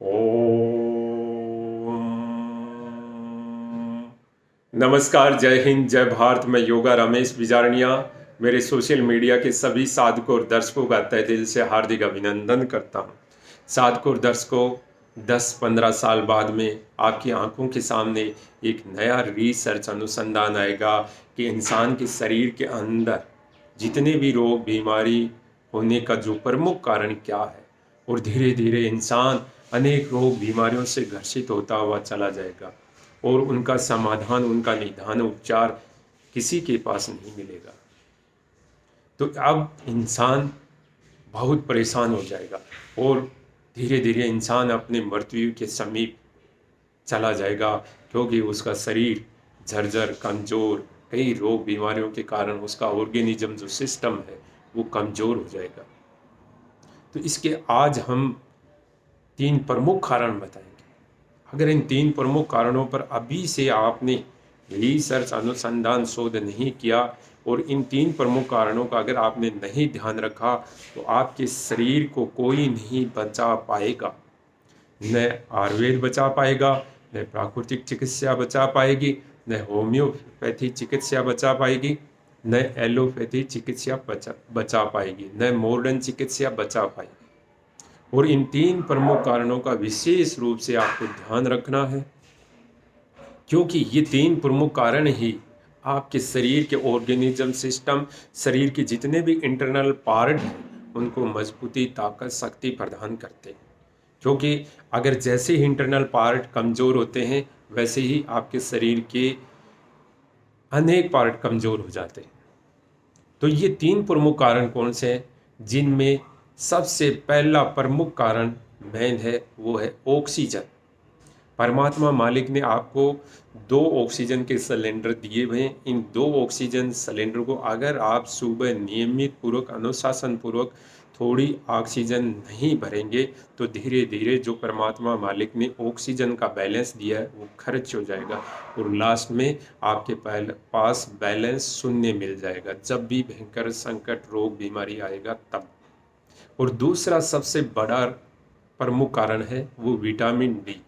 ओम नमस्कार, जय हिंद, जय भारत। मैं योगा रमेश बिजारनिया मेरे सोशल मीडिया के सभी साधकों और दर्शकों का तहे दिल से हार्दिक अभिनंदन करता हूं। साधकों और दर्शकों, 10-15 साल बाद में आपकी आंखों के सामने एक नया रिसर्च अनुसंधान आएगा कि इंसान के शरीर के अंदर जितने भी रोग बीमारी होने का जो प्रमुख कारण क्या है, और धीरे धीरे इंसान अनेक रोग बीमारियों से ग्रसित होता हुआ चला जाएगा और उनका समाधान, उनका निदान, उपचार किसी के पास नहीं मिलेगा। तो अब इंसान बहुत परेशान हो जाएगा और धीरे धीरे इंसान अपने मृत्यु के समीप चला जाएगा, क्योंकि उसका शरीर झरझर कमज़ोर, कई रोग बीमारियों के कारण उसका ऑर्गेनिज्म जो सिस्टम है वो कमज़ोर हो जाएगा। तो इसके आज हम 3 प्रमुख कारण बताएंगे। अगर इन 3 प्रमुख कारणों पर अभी से आपने रिसर्च अनुसंधान शोध नहीं किया और इन 3 प्रमुख कारणों का अगर आपने नहीं ध्यान रखा, तो आपके शरीर को कोई नहीं बचा पाएगा। न आयुर्वेद बचा पाएगा, न प्राकृतिक चिकित्सा बचा पाएगी, न होम्योपैथी चिकित्सा बचा पाएगी, न एलोपैथी चिकित्सा बचा पाएगी, न मॉडर्न चिकित्सा बचा पाएगी। और इन 3 प्रमुख कारणों का विशेष रूप से आपको ध्यान रखना है, क्योंकि ये 3 प्रमुख कारण ही आपके शरीर के ऑर्गेनिज्म सिस्टम, शरीर के जितने भी इंटरनल पार्ट हैं, उनको मजबूती, ताकत, शक्ति प्रदान करते हैं। क्योंकि अगर जैसे ही इंटरनल पार्ट कमज़ोर होते हैं, वैसे ही आपके शरीर के अनेक पार्ट कमज़ोर हो जाते हैं। तो ये 3 प्रमुख कारण कौन से हैं? जिनमें सबसे पहला प्रमुख कारण मेन है, वो है ऑक्सीजन। परमात्मा मालिक ने आपको 2 ऑक्सीजन के सिलेंडर दिए हुए हैं। इन 2 ऑक्सीजन सिलेंडर को अगर आप सुबह नियमित पूर्वक, अनुशासन पूर्वक थोड़ी ऑक्सीजन नहीं भरेंगे, तो धीरे धीरे जो परमात्मा मालिक ने ऑक्सीजन का बैलेंस दिया है वो खर्च हो जाएगा और लास्ट में आपके पास बैलेंस शून्य मिल जाएगा, जब भी भयंकर संकट, रोग, बीमारी आएगा तब। और दूसरा सबसे बड़ा प्रमुख कारण है वो विटामिन डी।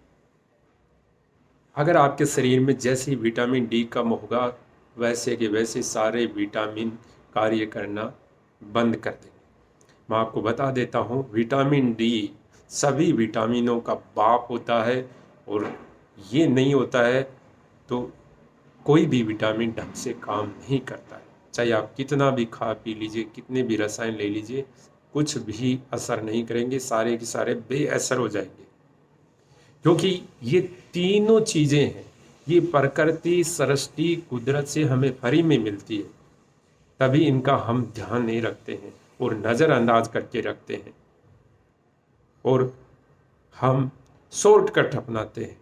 अगर आपके शरीर में जैसे ही विटामिन डी कम होगा, वैसे के वैसे सारे विटामिन कार्य करना बंद कर देंगे। मैं आपको बता देता हूँ, विटामिन डी सभी विटामिनों का बाप होता है, और ये नहीं होता है तो कोई भी विटामिन ढंग से काम नहीं करता है। चाहे आप कितना भी खा पी लीजिए, कितने भी रसायन ले लीजिए, कुछ भी असर नहीं करेंगे, सारे के सारे बेअसर हो जाएंगे। क्योंकि ये तीनों चीज़ें हैं, ये प्रकृति, सृष्टि, कुदरत से हमें फ्री में मिलती है, तभी इनका हम ध्यान नहीं रखते हैं और नज़रअंदाज करके रखते हैं, और हम शॉर्टकट अपनाते हैं,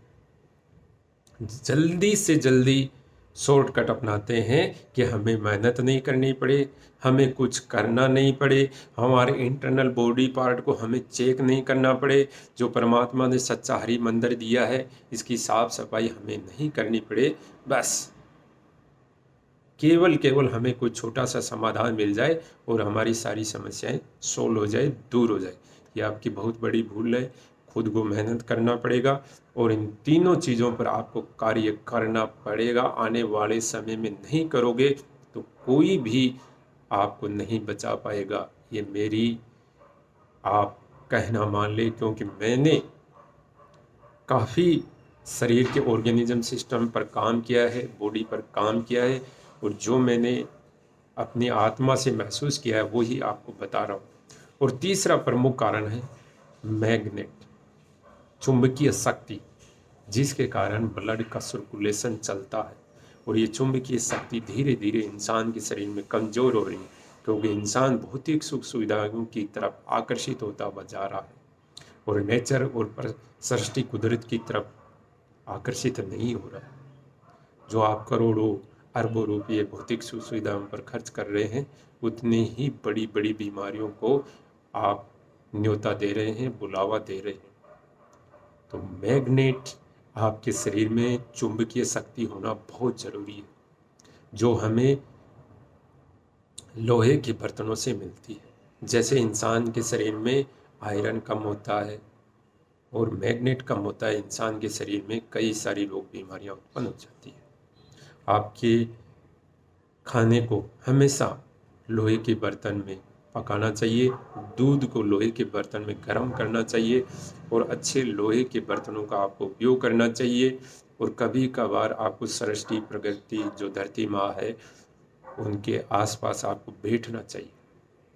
जल्दी से जल्दी शॉर्टकट अपनाते हैं कि हमें मेहनत नहीं करनी पड़े, हमें कुछ करना नहीं पड़े, हमारे इंटरनल बॉडी पार्ट को हमें चेक नहीं करना पड़े। जो परमात्मा ने सच्चा हरि मंदिर दिया है, इसकी साफ सफाई हमें नहीं करनी पड़े, बस केवल हमें कुछ छोटा सा समाधान मिल जाए और हमारी सारी समस्याएं सोल्व हो जाए, दूर हो जाए। ये आपकी बहुत बड़ी भूल है। खुद को मेहनत करना पड़ेगा और इन तीनों चीज़ों पर आपको कार्य करना पड़ेगा। आने वाले समय में नहीं करोगे तो कोई भी आपको नहीं बचा पाएगा। ये मेरी आप कहना मान ले, क्योंकि मैंने काफ़ी शरीर के ऑर्गेनिज्म सिस्टम पर काम किया है, बॉडी पर काम किया है, और जो मैंने अपनी आत्मा से महसूस किया है वो ही आपको बता रहा हूँ। और तीसरा प्रमुख कारण है मैग्नेट, चुंबकीय शक्ति, जिसके कारण ब्लड का सर्कुलेशन चलता है, और ये चुंबकीय शक्ति धीरे धीरे इंसान के शरीर में कमज़ोर हो रही है, क्योंकि इंसान भौतिक सुख सुविधाओं की तरफ आकर्षित होता हुआ जा रहा है और नेचर और सृष्टि, कुदरत की तरफ आकर्षित नहीं हो रहा है। जो आप करोड़ों अरबों रुपये भौतिक सुख सुविधाओं पर खर्च कर रहे हैं, उतनी ही बड़ी बड़ी बीमारियों को आप न्योता दे रहे हैं, बुलावा दे रहे हैं। तो मैग्नेट, आपके शरीर में चुंबकीय शक्ति होना बहुत ज़रूरी है, जो हमें लोहे के बर्तनों से मिलती है। जैसे इंसान के शरीर में आयरन कम होता है, और मैग्नेट कम होता है इंसान के शरीर में कई सारी रोग बीमारियां उत्पन्न हो जाती है। आपके खाने को हमेशा लोहे के बर्तन में पकाना चाहिए, दूध को लोहे के बर्तन में गर्म करना चाहिए और अच्छे लोहे के बर्तनों का आपको उपयोग करना चाहिए। और कभी कभार आपको सृष्टि प्रकृति जो धरती माँ है उनके आसपास आपको बैठना चाहिए,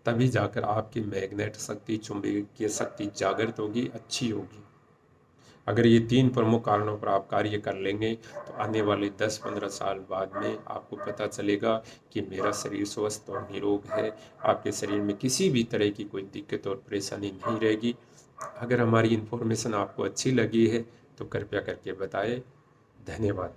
तभी जाकर आपकी मैग्नेट शक्ति चुंबकीय शक्ति जागृत होगी, अच्छी होगी। अगर ये 3 प्रमुख कारणों पर आप कार्य कर लेंगे तो आने वाले 10-15 साल बाद में आपको पता चलेगा कि मेरा शरीर स्वस्थ और निरोग है। आपके शरीर में किसी भी तरह की कोई दिक्कत और परेशानी नहीं रहेगी। अगर हमारी इन्फॉर्मेशन आपको अच्छी लगी है तो कृपया करके बताएं। धन्यवाद।